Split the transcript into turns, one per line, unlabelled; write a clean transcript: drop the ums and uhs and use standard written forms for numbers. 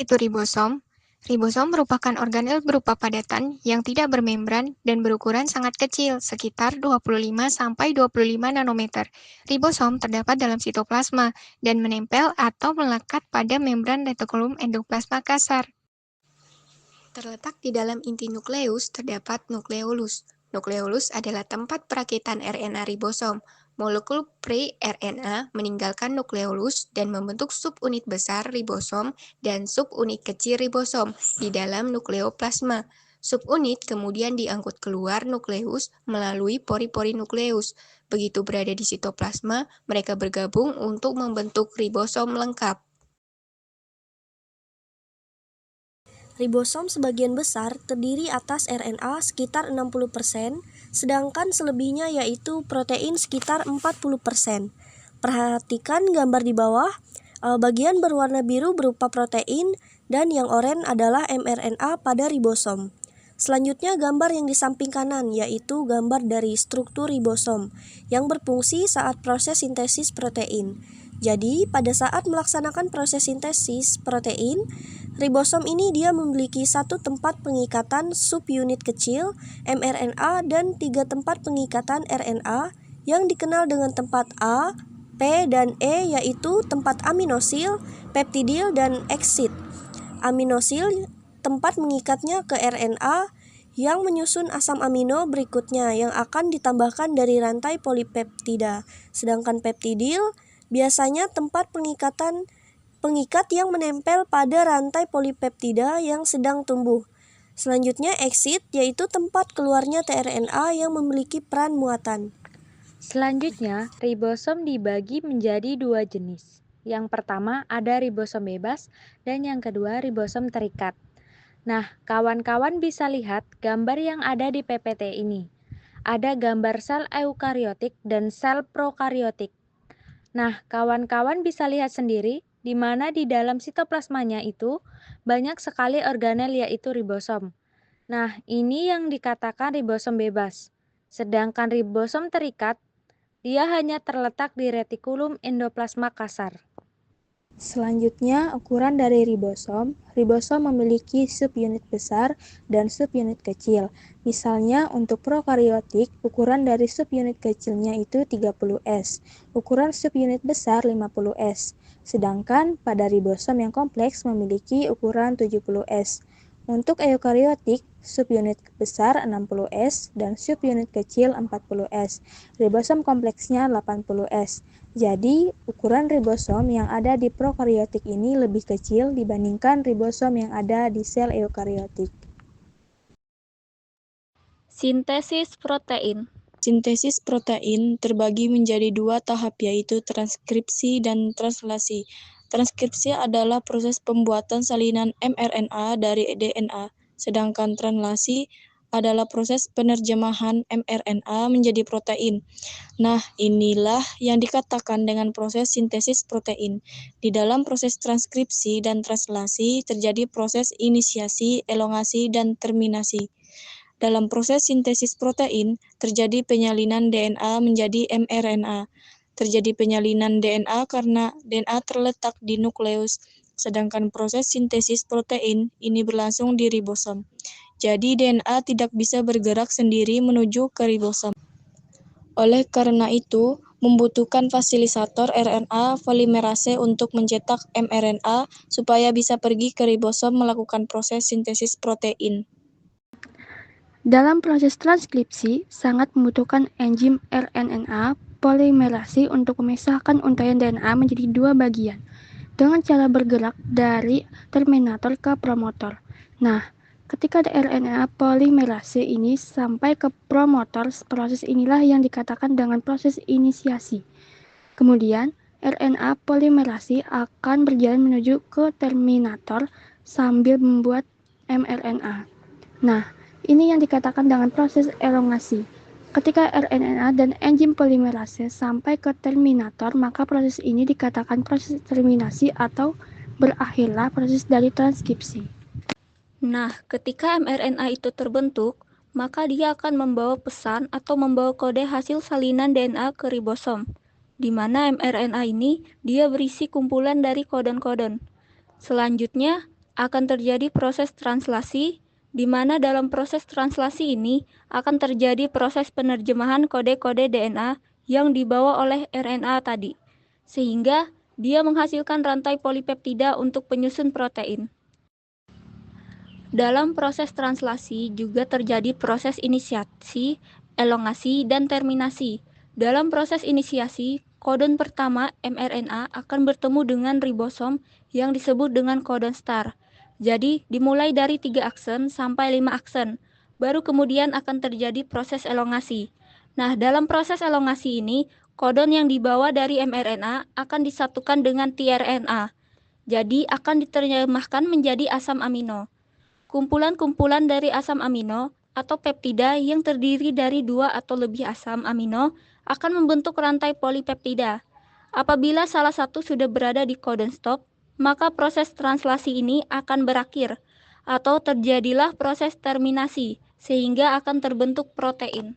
itu ribosom? Ribosom merupakan organel berupa padatan yang tidak bermembran dan berukuran sangat kecil, sekitar 25–25 nanometer. Ribosom terdapat dalam sitoplasma dan menempel atau melekat pada membran retikulum endoplasma kasar. Terletak di dalam inti nukleus terdapat nukleolus. Nukleolus adalah tempat perakitan RNA ribosom. Molekul pre-RNA meninggalkan nukleolus dan membentuk subunit besar ribosom dan subunit kecil ribosom di dalam nukleoplasma. Subunit kemudian diangkut keluar nukleus melalui pori-pori nukleus. Begitu berada di sitoplasma, mereka bergabung untuk membentuk ribosom lengkap.
Ribosom sebagian besar terdiri atas RNA sekitar 60%, sedangkan selebihnya yaitu protein sekitar 40%. Perhatikan gambar di bawah, bagian berwarna biru berupa protein dan yang oranye adalah mRNA pada ribosom. Selanjutnya gambar yang di samping kanan yaitu gambar dari struktur ribosom yang berfungsi saat proses sintesis protein. Jadi, pada saat melaksanakan proses sintesis protein, ribosom ini dia memiliki satu tempat pengikatan subunit kecil mRNA dan 3 tempat pengikatan RNA yang dikenal dengan tempat A, P, dan E, yaitu tempat aminosil, peptidil, dan exit. Aminosil tempat mengikatnya ke RNA yang menyusun asam amino berikutnya yang akan ditambahkan dari rantai polipeptida. Sedangkan peptidil biasanya tempat pengikat yang menempel pada rantai polipeptida yang sedang tumbuh. Selanjutnya exit yaitu tempat keluarnya tRNA yang memiliki peran muatan.
Selanjutnya, ribosom dibagi menjadi dua jenis. Yang pertama ada ribosom bebas dan yang kedua ribosom terikat. Nah, kawan-kawan bisa lihat gambar yang ada di PPT ini. Ada gambar sel eukariotik dan sel prokariotik. Nah, kawan-kawan bisa lihat sendiri di mana di dalam sitoplasmanya itu banyak sekali organel yaitu ribosom. Nah, ini yang dikatakan ribosom bebas. Sedangkan ribosom terikat, dia hanya terletak di retikulum endoplasma kasar.
Selanjutnya, ukuran dari ribosom. Ribosom memiliki subunit besar dan subunit kecil. Misalnya, untuk prokariotik, ukuran dari subunit kecilnya itu 30S, ukuran subunit besar 50S. Sedangkan pada ribosom yang kompleks memiliki ukuran 70S. Untuk eukariotik, subunit besar 60S dan subunit kecil 40S. Ribosom kompleksnya 80S. Jadi, ukuran ribosom yang ada di prokariotik ini lebih kecil dibandingkan ribosom yang ada di sel eukariotik.
Sintesis protein.
Sintesis protein terbagi menjadi dua tahap yaitu transkripsi dan translasi. Transkripsi adalah proses pembuatan salinan mRNA dari DNA, sedangkan translasi adalah proses penerjemahan mRNA menjadi protein. Nah, inilah yang dikatakan dengan proses sintesis protein. Di dalam proses transkripsi dan translasi terjadi proses inisiasi, elongasi, dan terminasi. Dalam proses sintesis protein, terjadi penyalinan DNA menjadi mRNA. Terjadi penyalinan DNA karena DNA terletak di nukleus, sedangkan proses sintesis protein ini berlangsung di ribosom. Jadi DNA tidak bisa bergerak sendiri menuju ke ribosom. Oleh karena itu, membutuhkan fasilisator RNA polimerase untuk mencetak mRNA supaya bisa pergi ke ribosom melakukan proses sintesis protein.
Dalam proses transkripsi, sangat membutuhkan enzim RNA polimerase untuk memisahkan untaian DNA menjadi dua bagian, dengan cara bergerak dari terminator ke promotor. Nah, ketika RNA polimerase ini sampai ke promotor, proses inilah yang dikatakan dengan proses inisiasi. Kemudian, RNA polimerase akan berjalan menuju ke terminator sambil membuat mRNA. Nah, ini yang dikatakan dengan proses elongasi. Ketika RNA dan enzim polimerase sampai ke terminator, maka proses ini dikatakan proses terminasi atau berakhirlah proses dari transkripsi.
Nah, ketika mRNA itu terbentuk, maka dia akan membawa pesan atau membawa kode hasil salinan DNA ke ribosom, di mana mRNA ini dia berisi kumpulan dari kodon-kodon. Selanjutnya, akan terjadi proses translasi, di mana dalam proses translasi ini akan terjadi proses penerjemahan kode-kode DNA yang dibawa oleh RNA tadi, sehingga dia menghasilkan rantai polipeptida untuk penyusun protein. Dalam proses translasi juga terjadi proses inisiasi, elongasi, dan terminasi. Dalam proses inisiasi, kodon pertama mRNA akan bertemu dengan ribosom yang disebut dengan kodon star. Jadi, dimulai dari 3 aksen sampai 5 aksen, baru kemudian akan terjadi proses elongasi. Nah, dalam proses elongasi ini, kodon yang dibawa dari mRNA akan disatukan dengan tRNA. Jadi, akan diterjemahkan menjadi asam amino. Kumpulan-kumpulan dari asam amino atau peptida yang terdiri dari 2 atau lebih asam amino akan membentuk rantai polipeptida. Apabila salah satu sudah berada di codon stop, maka proses translasi ini akan berakhir atau terjadilah proses terminasi sehingga akan terbentuk protein.